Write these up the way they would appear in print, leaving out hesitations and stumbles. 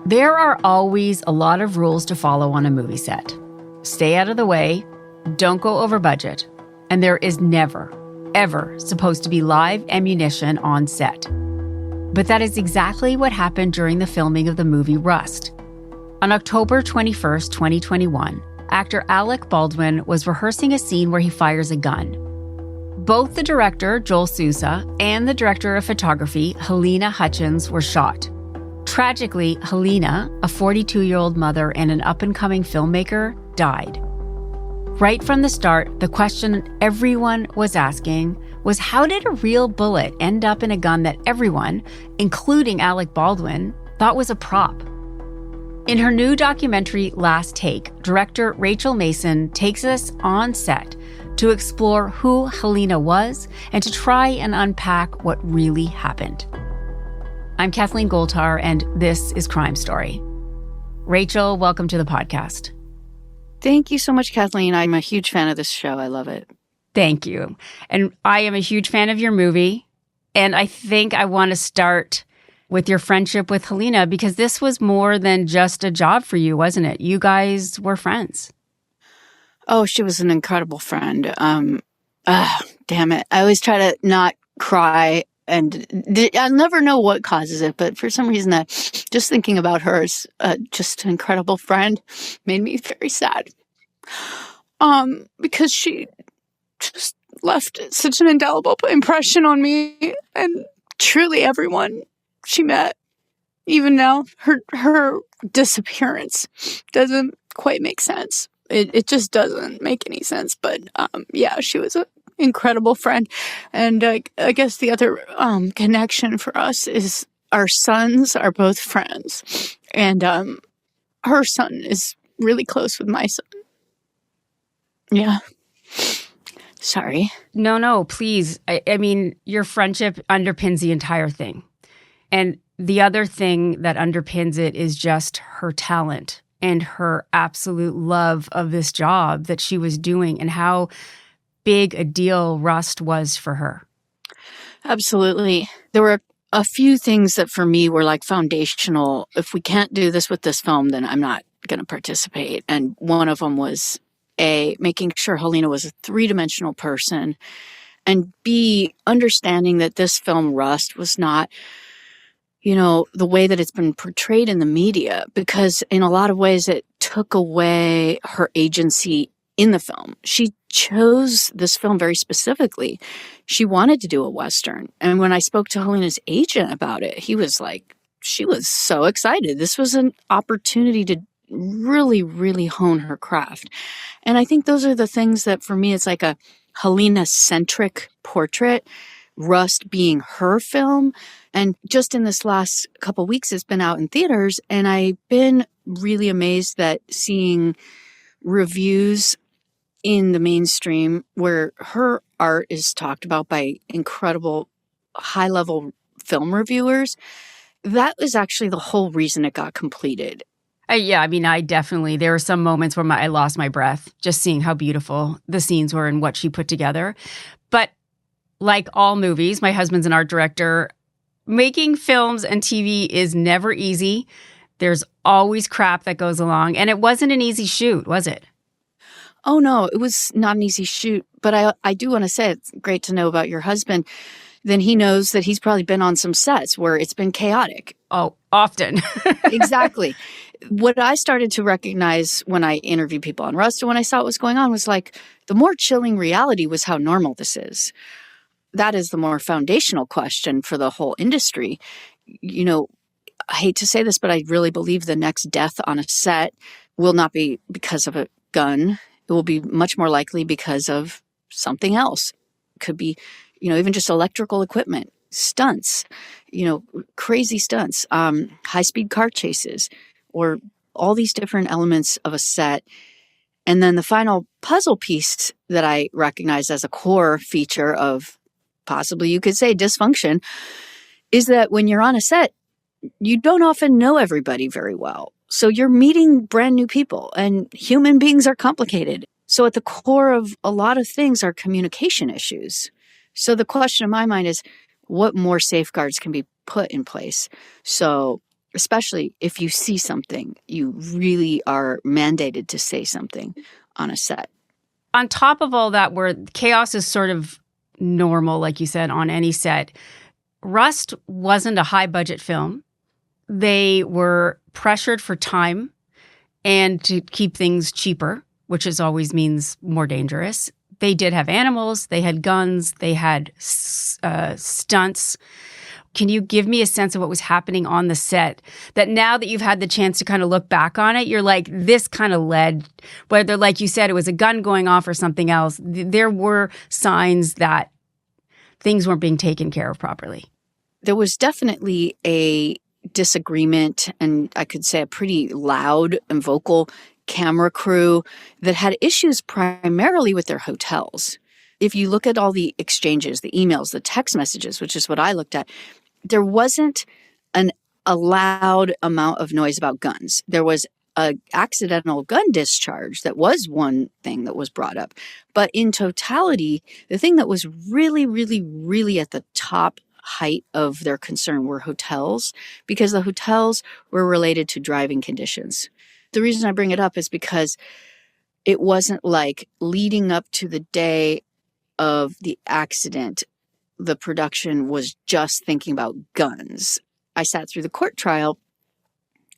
There are always a lot of rules to follow on a movie set. Stay out of the way, don't go over budget, and there is never, ever supposed to be live ammunition on set. But that is exactly what happened during the filming of the movie Rust. On October 21st, 2021, actor Alec Baldwin was rehearsing a scene where he fires a gun. Both the director, Joel Souza, and the director of photography, Halyna Hutchins, were shot. Tragically, Halyna, a 42-year-old mother and an up-and-coming filmmaker, died. Right from the start, the question everyone was asking was, how did a real bullet end up in a gun that everyone, including Alec Baldwin, thought was a prop? In her new documentary, Last Take, director Rachel Mason takes us on set to explore who Halyna was and to try and unpack what really happened. I'm Kathleen Goldhar, and this is Crime Story. Rachel, welcome to the podcast. Thank you so much, Kathleen. I'm a huge fan of this show. I love it. Thank you. And I am a huge fan of your movie. And I think I want to start with your friendship with Halyna, because this was more than just a job for you, wasn't it? You guys were friends. Oh, she was an incredible friend. Damn it. I always try to not cry, and I'll never know what causes it, but for some reason, just thinking about her as just an incredible friend made me very sad. Because she just left such an indelible impression on me and truly everyone she met. Even now, her disappearance doesn't quite make sense. It just doesn't make any sense. But yeah, she was an incredible friend. And I guess the other connection for us is our sons are both friends. And her son is really close with my son. Yeah. Sorry. No, please. I mean, your friendship underpins the entire thing. And the other thing that underpins it is just her talent and her absolute love of this job that she was doing and how big a deal Rust was for her. Absolutely. There were a few things that for me were like foundational. If we can't do this with this film, then I'm not going to participate. And one of them was A, making sure Halyna was a three-dimensional person, and B, understanding that this film Rust was not, the way that it's been portrayed in the media, because in a lot of ways it took away her agency in the film. She chose this film very specifically. She wanted to do a Western. And when I spoke to Halyna's agent about it, he was like, she was so excited. This was an opportunity to really, really hone her craft. And I think those are the things that for me, it's like a Halyna-centric portrait, Rust being her film. And just in this last couple weeks, it's been out in theaters. And I've been really amazed that seeing reviews in the mainstream where her art is talked about by incredible high-level film reviewers. That was actually the whole reason it got completed. Yeah, I mean, there were some moments where I lost my breath just seeing how beautiful the scenes were and what she put together. But like all movies, my husband's an art director. Making films and TV is never easy. There's always crap that goes along. And it wasn't an easy shoot, was it? Oh, no, it was not an easy shoot. But I do want to say it's great to know about your husband. Then he knows that he's probably been on some sets where it's been chaotic. Oh, often. Exactly. What I started to recognize when I interviewed people on Rust and when I saw what was going on was like the more chilling reality was how normal this is. That is the more foundational question for the whole industry. I hate to say this, but I really believe the next death on a set will not be because of a gun. It will be much more likely because of something else. It could be, even just electrical equipment, stunts, crazy stunts, high-speed car chases, or all these different elements of a set. And then the final puzzle piece that I recognize as a core feature of possibly you could say dysfunction is that when you're on a set, you don't often know everybody very well. So you're meeting brand new people, and human beings are complicated. So at the core of a lot of things are communication issues. So the question in my mind is, what more safeguards can be put in place so especially if you see something, you really are mandated to say something on a set. On top of all that, where chaos is sort of normal, like you said, on any set, Rust wasn't a high-budget film. They were pressured for time and to keep things cheaper, which always means more dangerous. They did have animals, they had guns, they had stunts. Can you give me a sense of what was happening on the set that now that you've had the chance to kind of look back on it, you're like, this kind of led, whether like you said, it was a gun going off or something else, there were signs that things weren't being taken care of properly. There was definitely a disagreement, and I could say a pretty loud and vocal camera crew that had issues primarily with their hotels. If you look at all the exchanges, the emails, the text messages, which is what I looked at, there wasn't a loud amount of noise about guns. There was an accidental gun discharge that was one thing that was brought up. But in totality, the thing that was really, really, really at the top height of their concern were hotels, because the hotels were related to driving conditions. The reason I bring it up is because it wasn't like leading up to the day of the accident, the production was just thinking about guns. I sat through the court trial,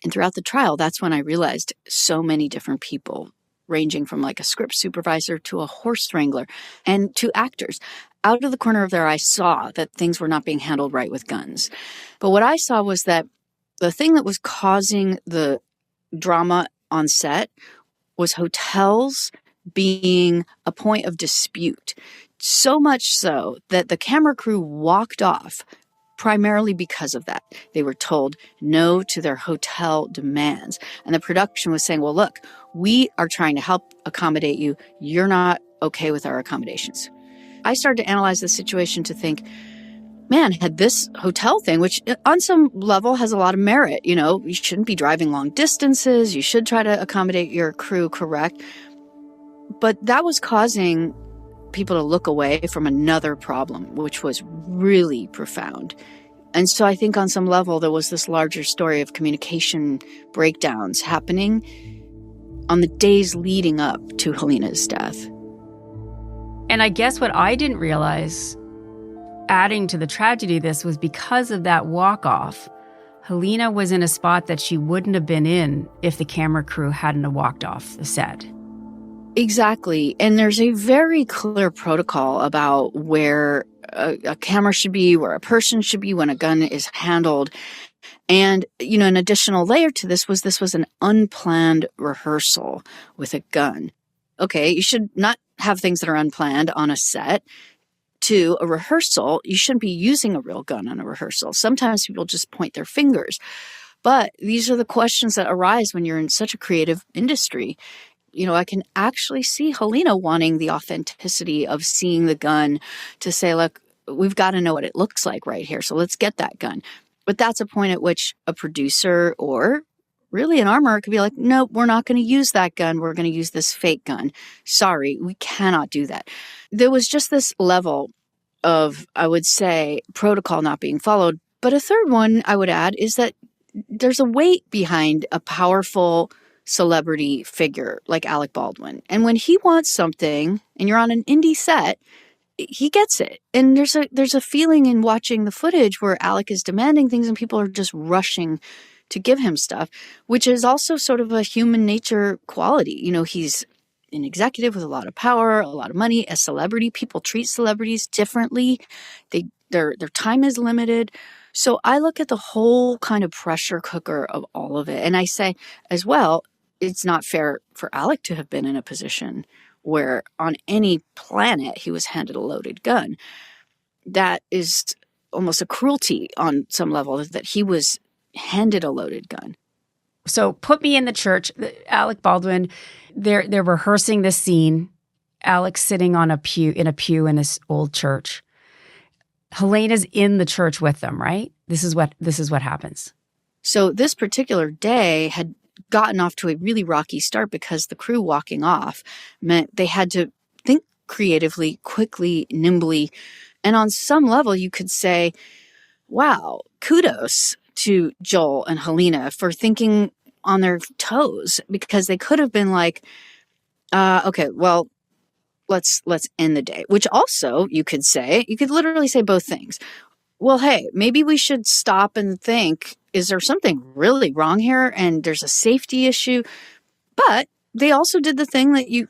and throughout the trial, that's when I realized so many different people, ranging from like a script supervisor to a horse wrangler and to actors, out of the corner of their eye saw that things were not being handled right with guns. But what I saw was that the thing that was causing the drama on set was hotels being a point of dispute. So much so that the camera crew walked off primarily because of that. They were told no to their hotel demands. And the production was saying, well, look, we are trying to help accommodate you. You're not okay with our accommodations. I started to analyze the situation to think, man, had this hotel thing, which on some level has a lot of merit, you shouldn't be driving long distances. You should try to accommodate your crew, correct? But that was causing people to look away from another problem, which was really profound. And so I think on some level, there was this larger story of communication breakdowns happening on the days leading up to Halyna's death. And I guess what I didn't realize, adding to the tragedy of this, was because of that walk-off, Halyna was in a spot that she wouldn't have been in if the camera crew hadn't have walked off the set. Exactly. And there's a very clear protocol about where a camera should be, where a person should be when a gun is handled. And, an additional layer to this was an unplanned rehearsal with a gun. Okay, you should not have things that are unplanned on a set. To a rehearsal, you shouldn't be using a real gun on a rehearsal. Sometimes people just point their fingers. But these are the questions that arise when you're in such a creative industry. I can actually see Halyna wanting the authenticity of seeing the gun to say, look, we've got to know what it looks like right here. So let's get that gun. But that's a point at which a producer or really an armorer could be like, no, we're not going to use that gun. We're going to use this fake gun. Sorry, we cannot do that. There was just this level of, I would say, protocol not being followed. But a third one I would add is that there's a weight behind a powerful celebrity figure like Alec Baldwin. And when he wants something and you're on an indie set, he gets it. And there's a feeling in watching the footage where Alec is demanding things and people are just rushing to give him stuff, which is also sort of a human nature quality. He's an executive with a lot of power, a lot of money, a celebrity. People treat celebrities differently. Their time is limited. So I look at the whole kind of pressure cooker of all of it. And I say as well, it's not fair for Alec to have been in a position where on any planet he was handed a loaded gun. That is almost a cruelty on some level that he was handed a loaded gun. So put me in the church. Alec Baldwin, they're rehearsing this scene. Alec's sitting on a pew in this old church. Halyna's in the church with them, right? This is what happens. So this particular day had gotten off to a really rocky start because the crew walking off meant they had to think creatively, quickly, nimbly. And on some level, you could say, wow, kudos to Joel and Halyna for thinking on their toes, because they could have been like, okay, well, let's end the day. Which also you could literally say both things. Well, hey, maybe we should stop and think, is there something really wrong here? And there's a safety issue. But they also did the thing that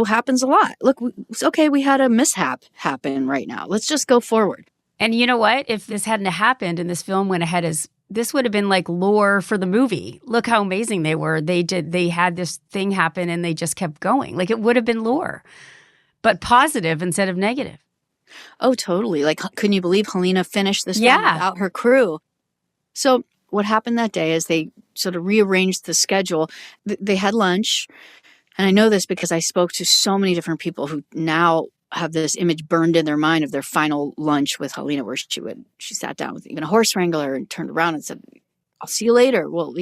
happens a lot. Look, it's okay, we had a mishap happen right now. Let's just go forward. And you know what? If this hadn't happened and this film went ahead this would have been like lore for the movie. Look how amazing they were. They had this thing happen and they just kept going. Like, it would have been lore, but positive instead of negative. Oh, totally. Like, couldn't you believe Halyna finished this film without her crew? So what happened that day is they sort of rearranged the schedule. They had lunch. And I know this because I spoke to so many different people who now have this image burned in their mind of their final lunch with Halyna, where she sat down with even a horse wrangler and turned around and said, I'll see you later. Well,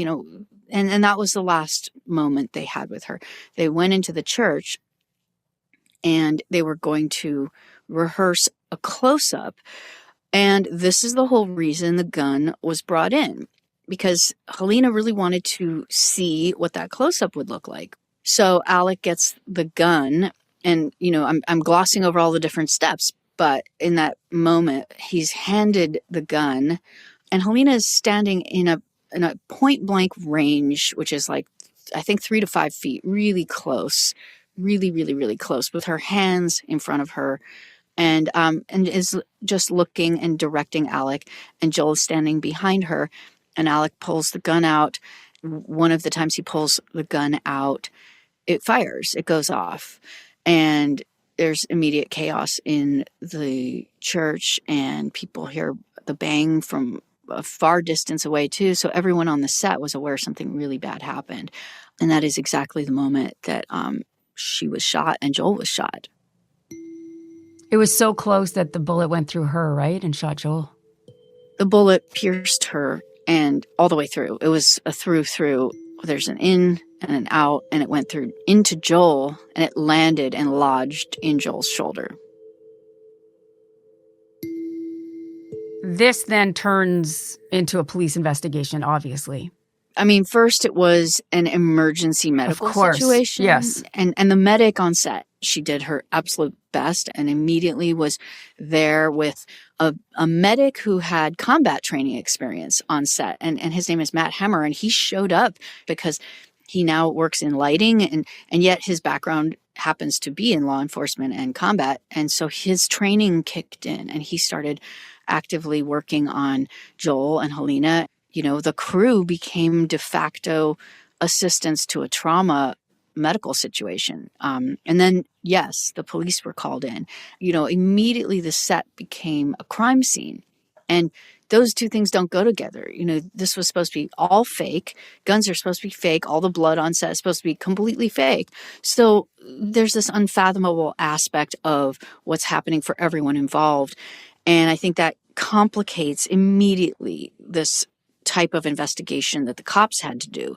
and that was the last moment they had with her. They went into the church and they were going to rehearse a close-up. And this is the whole reason the gun was brought in, because Halyna really wanted to see what that close-up would look like. So Alec gets the gun, and, I'm glossing over all the different steps, but in that moment, he's handed the gun, and Halyna is standing in a point-blank range, which is like, I think 3 to 5 feet, really close, really, really, really close, with her hands in front of her, and is just looking and directing Alec, and Joel is standing behind her, and Alec pulls the gun out. One of the times he pulls the gun out, it fires, it goes off, and there's immediate chaos in the church, and people hear the bang from a far distance away too. So everyone on the set was aware something really bad happened, and that is exactly the moment that she was shot and Joel was shot. It was so close that the bullet went through her, right, and shot Joel. The bullet pierced her and all the way through. It was a through. There's an in and an out, and it went through into Joel, and it landed and lodged in Joel's shoulder. This then turns into a police investigation, obviously. I mean, first it was an emergency medical situation. Yes. And the medic on set, she did her absolute best and immediately was there with a medic who had combat training experience on set. And his name is Matt Hammer. And he showed up because he now works in lighting, and yet his background happens to be in law enforcement and combat. And so his training kicked in, and he started actively working on Joel and Halyna. The crew became de facto assistants to a trauma medical situation. And then, yes, the police were called in. Immediately the set became a crime scene. And those two things don't go together. This was supposed to be all fake. Guns are supposed to be fake. All the blood on set is supposed to be completely fake. So there's this unfathomable aspect of what's happening for everyone involved. And I think that complicates immediately this type of investigation that the cops had to do.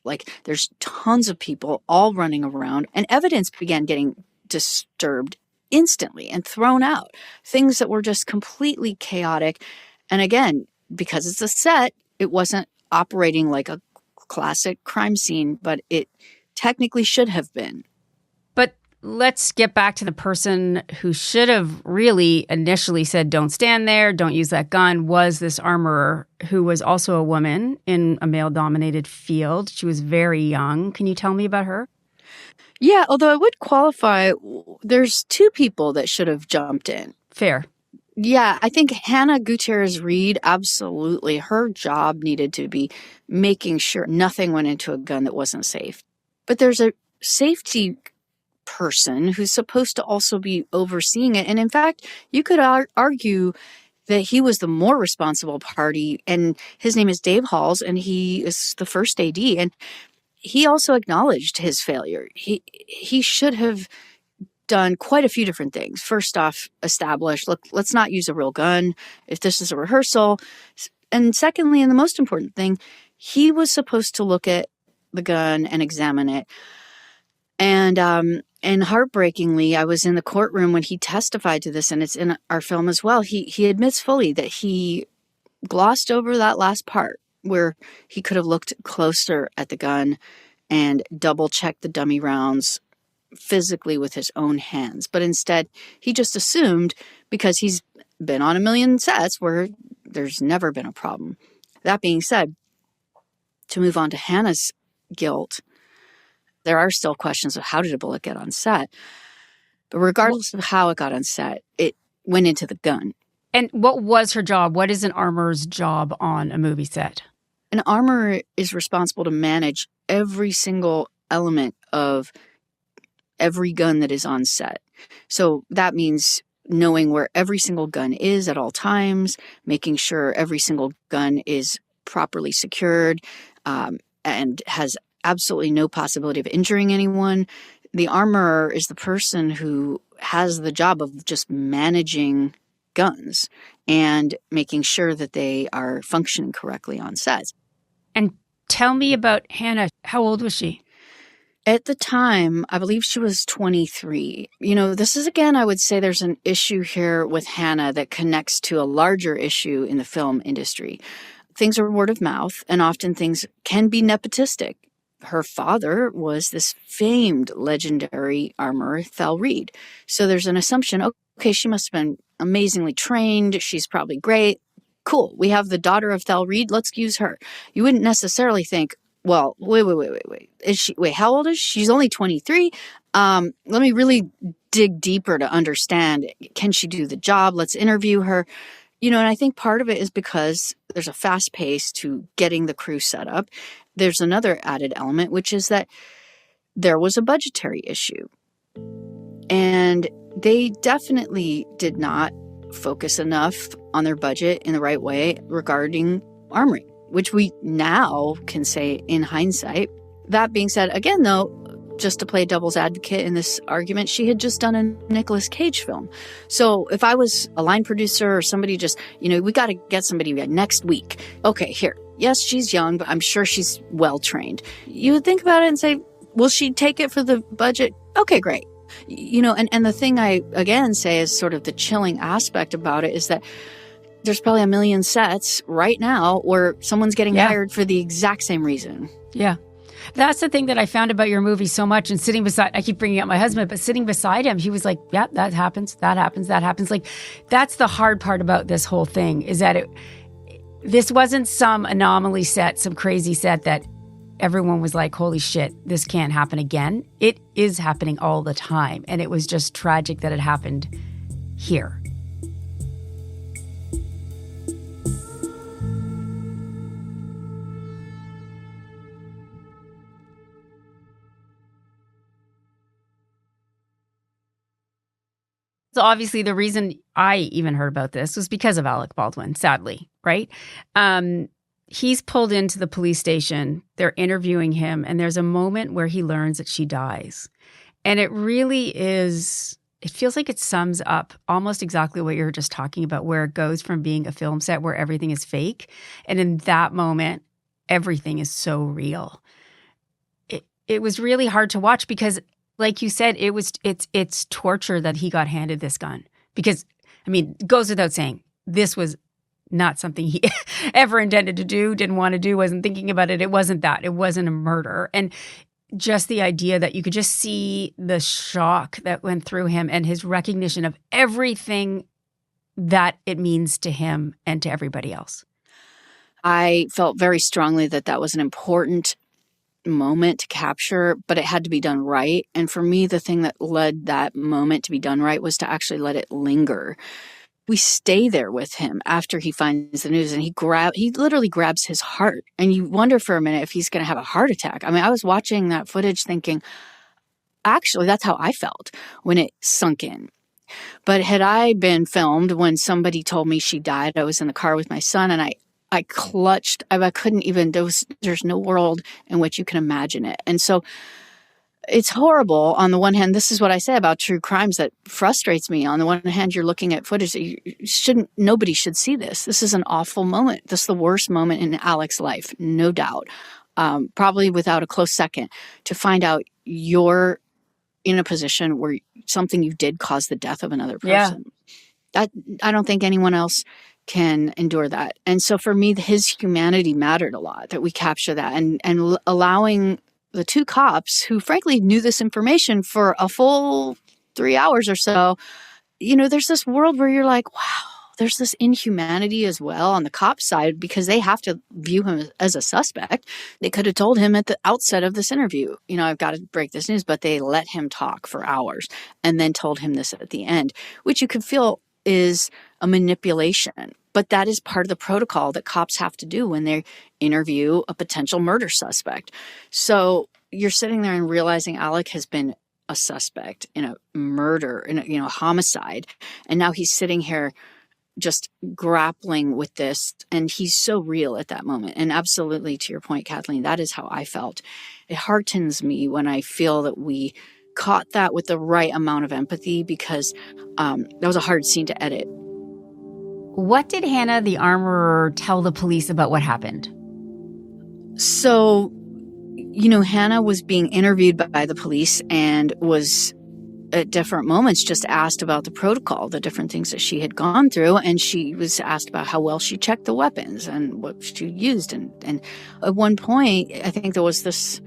Like, there's tons of people all running around, and evidence began getting disturbed instantly and thrown out. Things that were just completely chaotic. And again, because it's a set, it wasn't operating like a classic crime scene, but it technically should have been. But let's get back to the person who should have really initially said, don't stand there, don't use that gun, was this armorer who was also a woman in a male-dominated field. She was very young. Can you tell me about her? Yeah, although I would qualify, there's two people that should have jumped in. Fair. Yeah, I think Hannah Gutierrez-Reed, absolutely. Her job needed to be making sure nothing went into a gun that wasn't safe. But there's a safety person who's supposed to also be overseeing it. And in fact, you could argue that he was the more responsible party. And his name is Dave Halls, and he is the first AD. And he also acknowledged his failure. He should have done quite a few different things. First off, establish, look, let's not use a real gun if this is a rehearsal. And secondly, and the most important thing, he was supposed to look at the gun and examine it. And heartbreakingly, I was in the courtroom when he testified to this, and it's in our film as well. He admits fully that he glossed over that last part where he could have looked closer at the gun and double-checked the dummy rounds physically with his own hands. But instead, he just assumed, because he's been on a million sets where there's never been a problem. That being said, to move on to Hannah's guilt, there are still questions of how did a bullet get on set. But regardless of how it got on set, it went into the gun. And what was her job? What is an armorer's job on a movie set? An armorer is responsible to manage every single element of every gun that is on set. So that means knowing where every single gun is at all times, making sure every single gun is properly secured, and has absolutely no possibility of injuring anyone. The armorer is the person who has the job of just managing guns and making sure that they are functioning correctly on sets. And tell me about Hannah. How old was she? At the time, I believe she was 23. This is, again, I would say there's an issue here with Hannah that connects to a larger issue in the film industry. Things are word of mouth, and often things can be nepotistic. Her father was this famed, legendary armorer, Thel Reed. So there's an assumption, okay, she must have been amazingly trained. She's probably great. Cool. We have the daughter of Thel Reed. Let's use her. You wouldn't necessarily think, well, wait. How old is she? She's only 23. Let me really dig deeper to understand. Can she do the job? Let's interview her. And I think part of it is because there's a fast pace to getting the crew set up. There's another added element, which is that there was a budgetary issue. And they definitely did not focus enough on their budget in the right way regarding armoring, which we now can say in hindsight. That being said, again, though, just to play devil's advocate in this argument, she had just done a Nicolas Cage film. So if I was a line producer or somebody just, we got to get somebody next week. Okay, here. Yes, she's young, but I'm sure she's well-trained. You would think about it and say, will she take it for the budget? Okay, great. And the thing I, again, say is sort of the chilling aspect about it is that there's probably a million sets right now where someone's getting hired for the exact same reason. Yeah. That's the thing that I found about your movie so much. And sitting beside, I keep bringing up my husband, but sitting beside him, he was like, yeah, that happens. Like, that's the hard part about this whole thing is that this wasn't some anomaly set, some crazy set that everyone was like, holy shit, this can't happen again. It is happening all the time. And it was just tragic that it happened here. So obviously the reason I even heard about this was because of Alec Baldwin, sadly, right? He's pulled into the police station. They're interviewing him, and there's a moment where he learns that she dies. And it really is, it feels like it sums up almost exactly what you were just talking about, where it goes from being a film set where everything is fake. And in that moment, everything is so real. It was really hard to watch because, like you said, it's torture that he got handed this gun. Because, it goes without saying, this was not something he ever intended to do, didn't want to do, wasn't thinking about it. It wasn't that. It wasn't a murder. And just the idea that you could just see the shock that went through him and his recognition of everything that it means to him and to everybody else. I felt very strongly that was an important moment to capture, but it had to be done right. And for me, the thing that led that moment to be done right was to actually let it linger. We stay there with him after he finds the news, and he literally grabs his heart. And you wonder for a minute if he's going to have a heart attack. I was watching that footage thinking, actually, that's how I felt when it sunk in. But had I been filmed when somebody told me she died, I was in the car with my son, and I clutched. I couldn't even, there's no world in which you can imagine it. And so it's horrible. On the one hand, this is what I say about true crimes that frustrates me. On the one hand, you're looking at footage that nobody should see this. This is an awful moment. This is the worst moment in Alec's life, no doubt. Probably without a close second, to find out you're in a position where something you did caused the death of another person. I don't think anyone else can endure that. And so for me, his humanity mattered a lot, that we capture that, and allowing the two cops who frankly knew this information for a full 3 hours or so, there's this world where you're like, wow, there's this inhumanity as well on the cop side, because they have to view him as a suspect. They could have told him at the outset of this interview, I've got to break this news, but they let him talk for hours and then told him this at the end, which you could feel is a manipulation. But that is part of the protocol that cops have to do when they interview a potential murder suspect. So you're sitting there and realizing Alec has been a suspect in a murder, in a homicide. And now he's sitting here just grappling with this. And he's so real at that moment. And absolutely, to your point, Kathleen, that is how I felt. It heartens me when I feel that we caught that with the right amount of empathy, because that was a hard scene to edit. What did Hannah, the armorer, tell the police about what happened? So, Hannah was being interviewed by the police and was at different moments just asked about the protocol, the different things that she had gone through. And she was asked about how well she checked the weapons and what she used. And at one point, I think there was this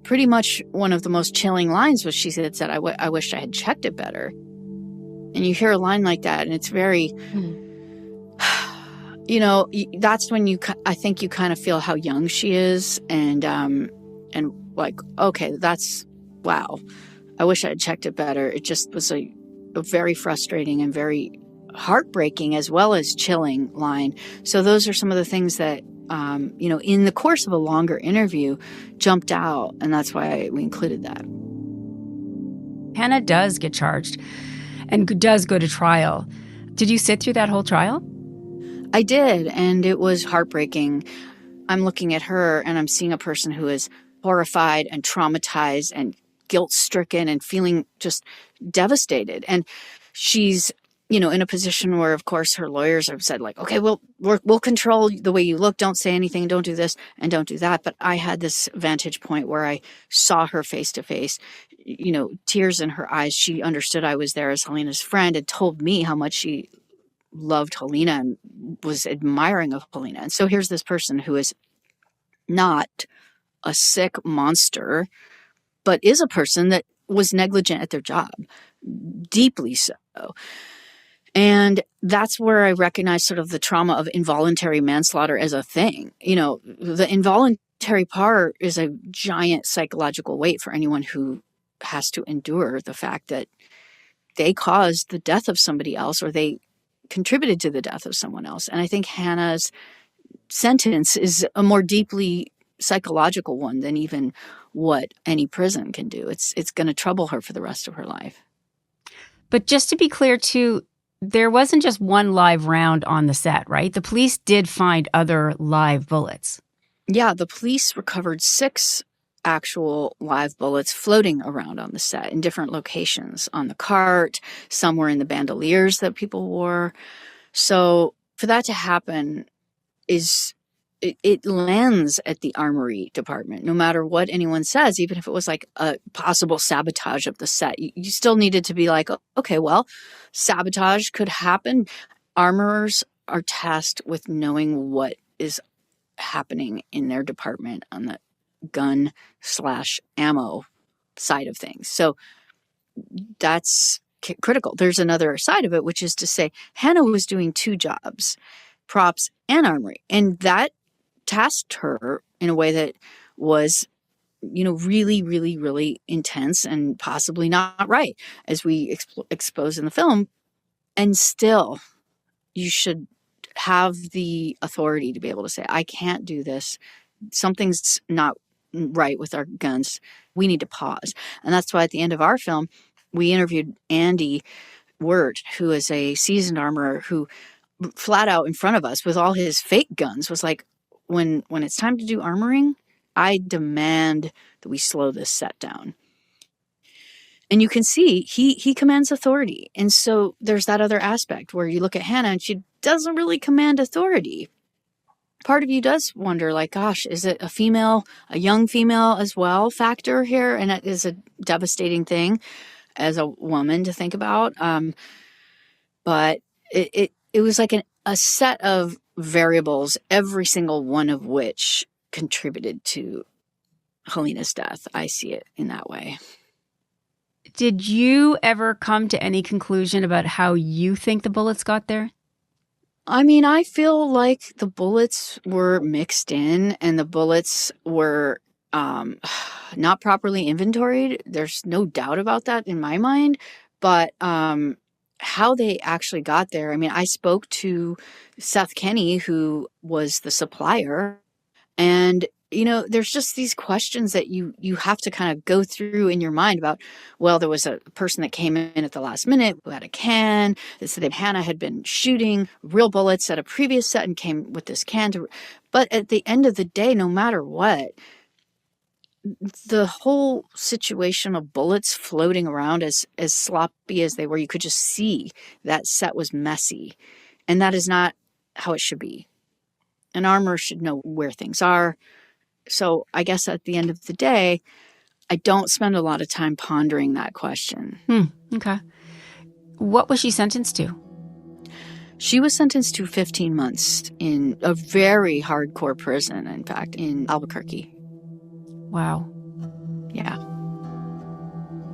pretty much one of the most chilling lines, was she said, I wish I had checked it better. And you hear a line like that, and it's very... that's when I think you kind of feel how young she is, and like, okay, that's, wow. I wish I had checked it better. It just was a very frustrating and very heartbreaking as well as chilling line. So those are some of the things that, in the course of a longer interview jumped out, and that's why we included that. Hannah does get charged and does go to trial. Did you sit through that whole trial? I did, and it was heartbreaking. I'm looking at her, and I'm seeing a person who is horrified and traumatized and guilt-stricken and feeling just devastated. And she's, in a position where, of course, her lawyers have said, like, okay, we'll control the way you look. Don't say anything. Don't do this and don't do that. But I had this vantage point where I saw her face to face, tears in her eyes. She understood I was there as Halyna's friend and told me how much she loved Halyna and was admiring of Halyna. And so here's this person who is not a sick monster, but is a person that was negligent at their job, deeply so. And that's where I recognize sort of the trauma of involuntary manslaughter as a thing. The involuntary part is a giant psychological weight for anyone who has to endure the fact that they caused the death of somebody else, or they contributed to the death of someone else. And I think Hannah's sentence is a more deeply psychological one than even what any prison can do. It's going to trouble her for the rest of her life. But just to be clear, too, there wasn't just one live round on the set, right? The police did find other live bullets. Yeah, the police recovered 6 actual live bullets floating around on the set in different locations on the cart. Some were in the bandoliers that people wore. So for that to happen it lands at the armory department, no matter what anyone says, even if it was like a possible sabotage of the set. You still needed to be like, okay, well, sabotage could happen. Armorers are tasked with knowing what is happening in their department on the gun/ammo side of things. So that's critical. There's another side of it, which is to say Hannah was doing 2 jobs, props and armory. And that tasked her in a way that was, really, really, really intense and possibly not right, as we expose in the film. And still, you should have the authority to be able to say, I can't do this. Something's not right with our guns. We need to pause. And that's why at the end of our film, we interviewed Andy Wirt, who is a seasoned armorer who flat out in front of us with all his fake guns was like, when it's time to do armoring, I demand that we slow this set down. And you can see he commands authority. And so there's that other aspect where you look at Hannah and she doesn't really command authority. Part of you does wonder, like, gosh, is it a young female as well factor here? And it is a devastating thing as a woman to think about. But it was like a set of variables, every single one of which contributed to Halyna's death. I see it in that way. Did you ever come to any conclusion about how you think the bullets got there? I mean, I feel like the bullets were mixed in and the bullets were not properly inventoried. There's no doubt about that in my mind. But how they actually got there, I mean, I spoke to Seth Kenny, who was the supplier, and there's just these questions that you have to kind of go through in your mind about, well, there was a person that came in at the last minute who had a can. They said that Hannah had been shooting real bullets at a previous set and came with this can. But at the end of the day, no matter what, the whole situation of bullets floating around as sloppy as they were, you could just see that set was messy. And that is not how it should be. An armorer should know where things are. So I guess at the end of the day, I don't spend a lot of time pondering that question. Okay. What was she sentenced to? She was sentenced to 15 months in a very hardcore prison, in fact, in Albuquerque. Wow. Yeah.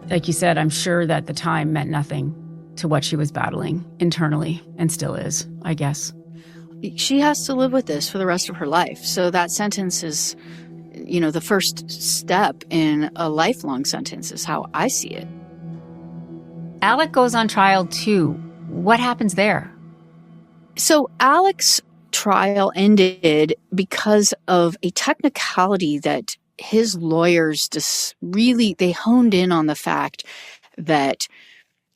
Like you said, I'm sure that the time meant nothing to what she was battling internally, and still is, I guess. She has to live with this for the rest of her life. So that sentence is, the first step in a lifelong sentence is how I see it. Alec goes on trial too. What happens there? So Alec's trial ended because of a technicality that his lawyers they honed in on the fact that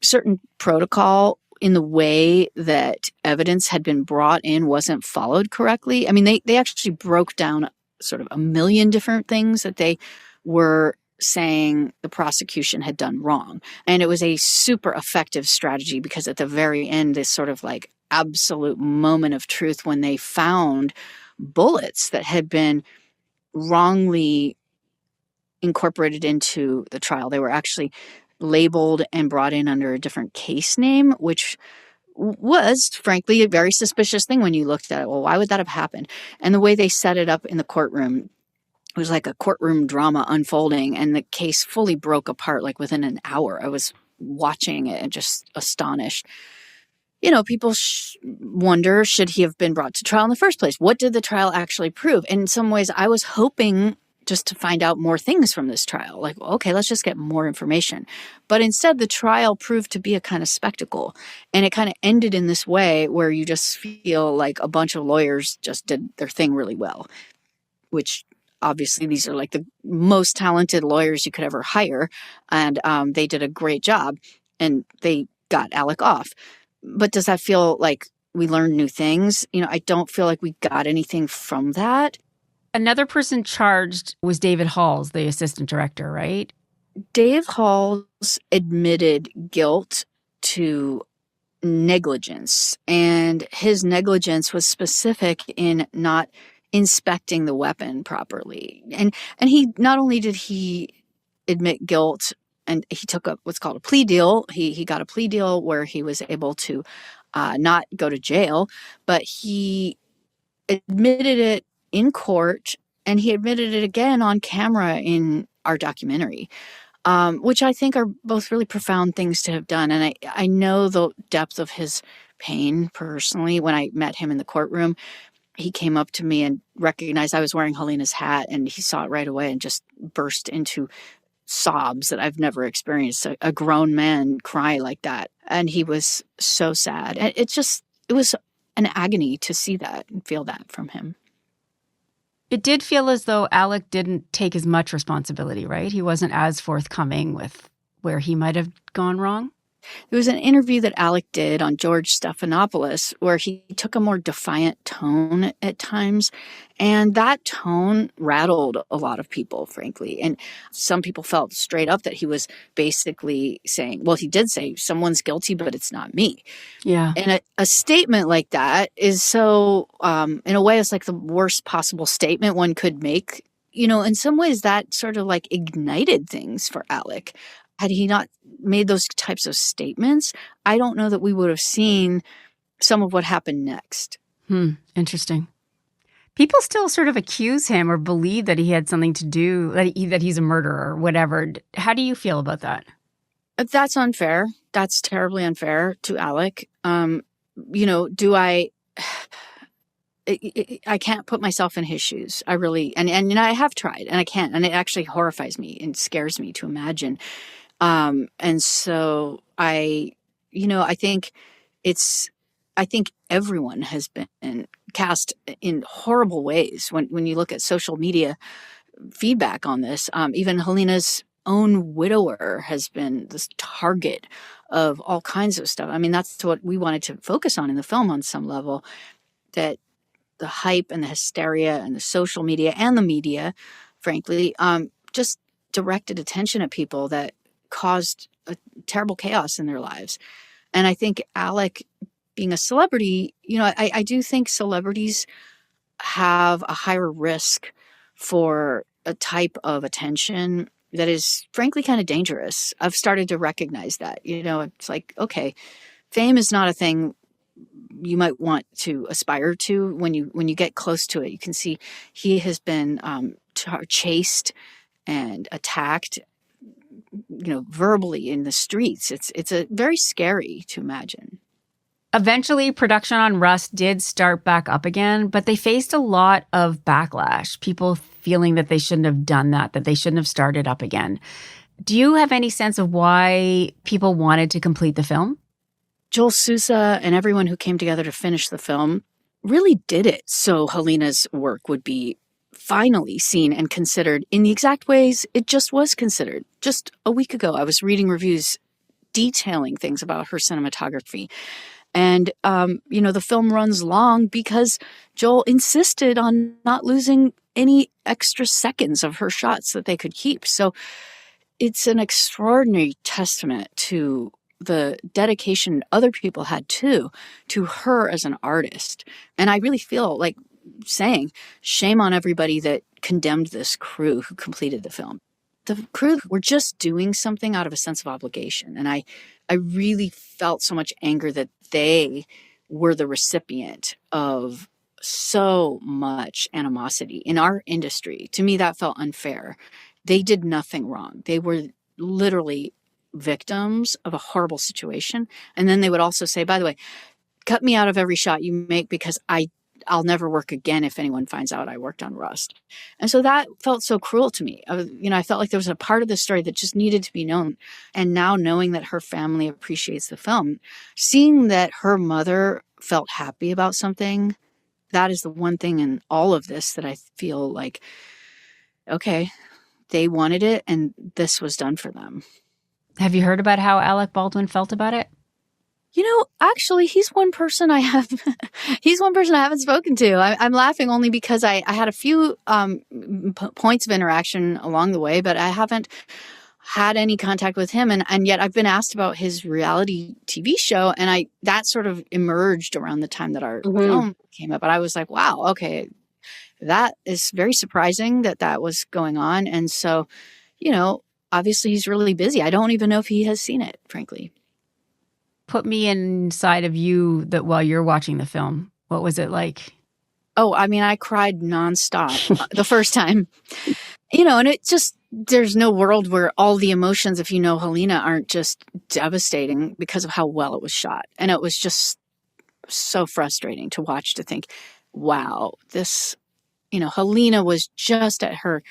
certain protocol in the way that evidence had been brought in wasn't followed correctly. I mean, they actually broke down sort of a million different things that they were saying the prosecution had done wrong. And it was a super effective strategy because at the very end, this sort of like absolute moment of truth when they found bullets that had been wrongly incorporated into the trial. They were actually labeled and brought in under a different case name, which was, frankly, a very suspicious thing when you looked at it. Well, why would that have happened? And the way they set it up in the courtroom, it was like a courtroom drama unfolding, and the case fully broke apart like within an hour. I was watching it and just astonished. People wonder, should he have been brought to trial in the first place? What did the trial actually prove? And in some ways, I was hoping just to find out more things from this trial. Like, okay, let's just get more information. But instead, the trial proved to be a kind of spectacle. And it kind of ended in this way where you just feel like a bunch of lawyers just did their thing really well, which obviously these are like the most talented lawyers you could ever hire. And they did a great job and they got Alec off. But does that feel like we learned new things? I don't feel like we got anything from that. Another person charged was David Halls, the assistant director, right? Dave Halls admitted guilt to negligence, and his negligence was specific in not inspecting the weapon properly. And he not only did he admit guilt, and he took what's called a plea deal. He got a plea deal where he was able to not go to jail, but he admitted it in court, and he admitted it again on camera in our documentary, which I think are both really profound things to have done. And I know the depth of his pain personally. When I met him in the courtroom, he came up to me and recognized I was wearing Halyna's hat, and he saw it right away and just burst into sobs that I've never experienced. A grown man cry like that. And he was so sad. And it was an agony to see that and feel that from him. It did feel as though Alec didn't take as much responsibility, right? He wasn't as forthcoming with where he might have gone wrong. There was an interview that Alec did on George Stephanopoulos where he took a more defiant tone at times. And that tone rattled a lot of people, frankly. And some people felt straight up that he was basically saying, well, he did say, someone's guilty, but it's not me. Yeah. And a statement like that is so, in a way, it's like the worst possible statement one could make. In some ways that sort of like ignited things for Alec. Had he not made those types of statements, I don't know that we would have seen some of what happened next. Interesting. People still sort of accuse him or believe that he had something to do, that he's a murderer or whatever. How do you feel about that? That's unfair. That's terribly unfair to Alec. I can't put myself in his shoes. I really, and I have tried, and I can't, and it actually horrifies me and scares me to imagine. And so I think everyone has been cast in horrible ways when you look at social media feedback on this. Even Halyna's own widower has been this target of all kinds of stuff. I mean, that's what we wanted to focus on in the film on some level, that the hype and the hysteria and the social media and the media, frankly, just directed attention at people that caused a terrible chaos in their lives. And I think Alec, being a celebrity, I do think celebrities have a higher risk for a type of attention that is frankly kind of dangerous. I've started to recognize that. It's like, okay, fame is not a thing you might want to aspire to. When you get close to it, you can see he has been chased and attacked, verbally in the streets. It's a very scary to imagine. Eventually, production on Rust did start back up again, but they faced a lot of backlash. People feeling that they shouldn't have done that they shouldn't have started up again. Do you have any sense of why people wanted to complete the film? Joel Souza and everyone who came together to finish the film really did it so Halyna's work would be finally seen and considered in the exact ways it just was considered. Just a week ago, I was reading reviews detailing things about her cinematography. And, the film runs long because Joel insisted on not losing any extra seconds of her shots that they could keep. So it's an extraordinary testament to the dedication other people had too, to her as an artist. And I really feel like saying, shame on everybody that condemned this crew who completed the film. The crew were just doing something out of a sense of obligation. And I really felt so much anger that they were the recipient of so much animosity in our industry. To me, that felt unfair. They did nothing wrong. They were literally victims of a horrible situation. And then they would also say, by the way, cut me out of every shot you make because I'll never work again if anyone finds out I worked on Rust. And so that felt so cruel to me. I felt like there was a part of the story that just needed to be known. And now knowing that her family appreciates the film, seeing that her mother felt happy about something, that is the one thing in all of this that I feel like, okay, they wanted it and this was done for them. Have you heard about how Alec Baldwin felt about it? Actually, he's one person I haven't spoken to. I'm laughing only because I had a few points of interaction along the way, but I haven't had any contact with him. And yet I've been asked about his reality TV show, and that sort of emerged around the time that our film came up. But I was like, wow, okay, that is very surprising that was going on. And so, obviously he's really busy. I don't even know if he has seen it, frankly. Put me inside of you while you're watching the film. What was it like? Oh, I mean, I cried nonstop the first time. And it just, there's no world where all the emotions, if you know Halyna, aren't just devastating because of how well it was shot. And it was just so frustrating to watch, to think, wow, this, Halyna was just at her,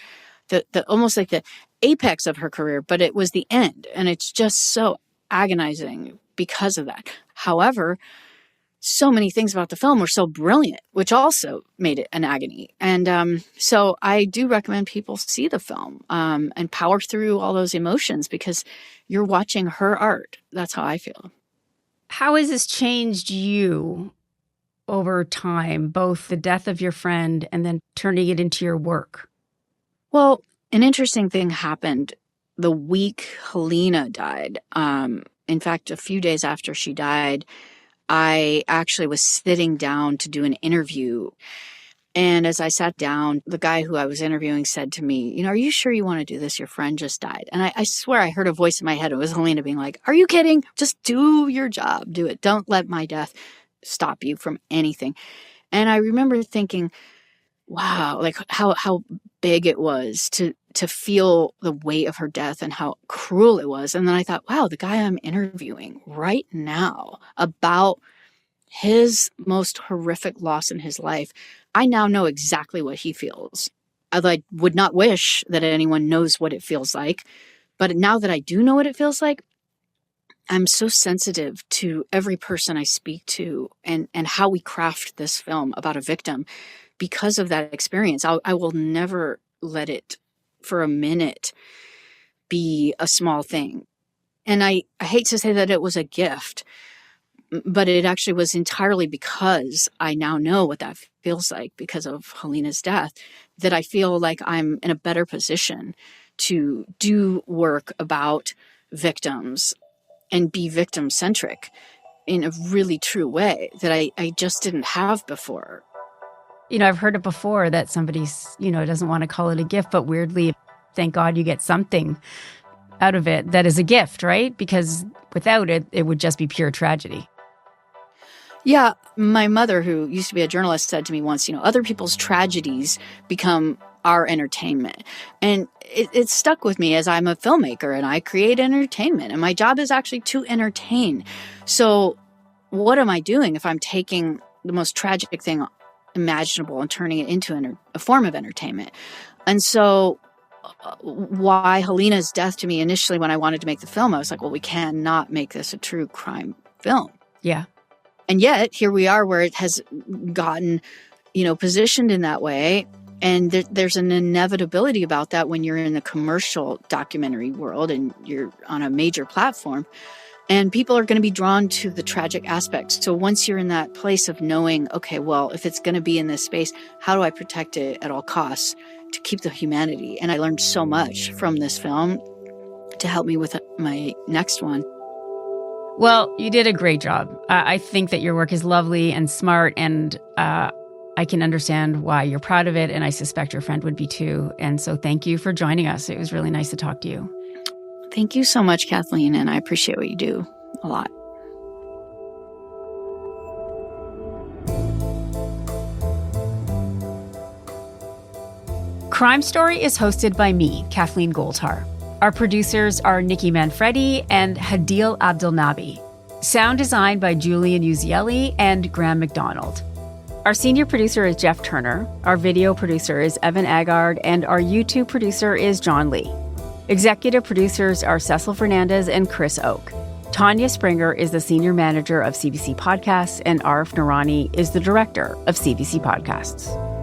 the almost like the apex of her career, but it was the end. And it's just so agonizing because of that. However, so many things about the film were so brilliant, which also made it an agony. And so I do recommend people see the film and power through all those emotions because you're watching her art. That's how I feel. How has this changed you over time, both the death of your friend and then turning it into your work? Well, an interesting thing happened the week Halyna died. In fact, a few days after she died, I actually was sitting down to do an interview. And as I sat down, the guy who I was interviewing said to me, are you sure you want to do this? Your friend just died. And I swear I heard a voice in my head. It was Halyna being like, are you kidding? Just do your job. Do it. Don't let my death stop you from anything. And I remember thinking, wow, like how big it was to feel the weight of her death and how cruel it was. And then I thought, wow, the guy I'm interviewing right now about his most horrific loss in his life, I now know exactly what he feels. I would not wish that anyone knows what it feels like. But now that I do know what it feels like, I'm so sensitive to every person I speak to and how we craft this film about a victim because of that experience. I will never let it for a minute be a small thing. And I hate to say that it was a gift, but it actually was entirely because I now know what that feels like because of Halyna's death, that I feel like I'm in a better position to do work about victims and be victim-centric in a really true way that I just didn't have before. I've heard it before that somebody's, doesn't want to call it a gift, but weirdly, thank God you get something out of it that is a gift, right? Because without it, it would just be pure tragedy. Yeah, my mother, who used to be a journalist, said to me once, other people's tragedies become our entertainment. And it stuck with me as I'm a filmmaker and I create entertainment. And my job is actually to entertain. So what am I doing if I'm taking the most tragic thing imaginable and turning it into a form of entertainment? And so why Halyna's death to me initially when I wanted to make the film, I was like, well, we cannot make this a true crime film. Yeah. And yet here we are where it has gotten, positioned in that way. And there's an inevitability about that when you're in the commercial documentary world and you're on a major platform. And people are going to be drawn to the tragic aspects. So once you're in that place of knowing, okay, well, if it's going to be in this space, how do I protect it at all costs to keep the humanity? And I learned so much from this film to help me with my next one. Well, you did a great job. I think that your work is lovely and smart, and I can understand why you're proud of it, and I suspect your friend would be too. And so thank you for joining us. It was really nice to talk to you. Thank you so much, Kathleen, and I appreciate what you do a lot. Crime Story is hosted by me, Kathleen Goldhar. Our producers are Nikki Manfredi and Hadil Abdelnabi. Sound design by Julian Uzielli and Graham McDonald. Our senior producer is Jeff Turner. Our video producer is Evan Agard, and our YouTube producer is John Lee. Executive producers are Cecil Fernandez and Chris Oak. Tanya Springer is the senior manager of CBC Podcasts, and Arif Noorani is the director of CBC Podcasts.